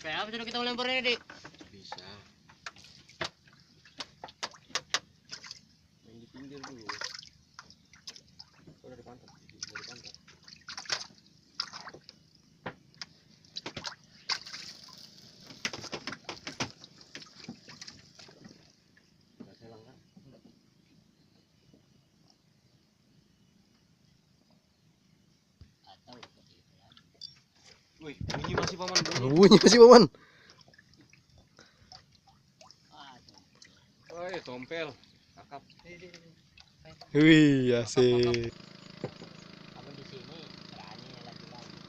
Kenapa sudah kita lempar ini, Dik? Bisa. Main di pinggir dulu. Oh, dari pantat. Dari pantat. Nggak selang kan? Atau seperti itu ya. Wih, bunyi masih paman bunyi. Bunyi masih paman. Woi, tompel. Kakap. Wih, asik. Kamu di sini berani lagi-lagi.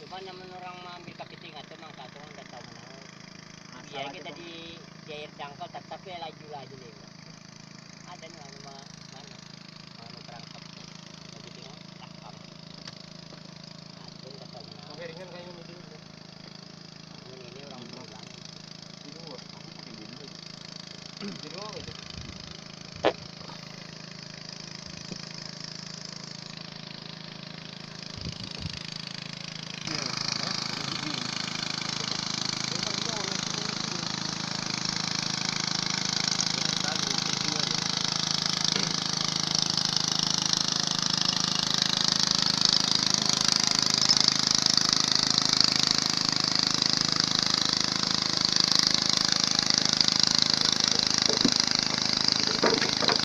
Cuman yang orang mengambil kepiting itu memang satu orang nggak tahu mana. Biar kita di air jangkau tetap ya laju-laju nih. Ada nih mana mana berangkat kepiting takam. Itu nggak tahu mana. Pakai ringan kayu ini dulu. Ini orang bilang. Itu aku pakai bumbu. Itu doang itu.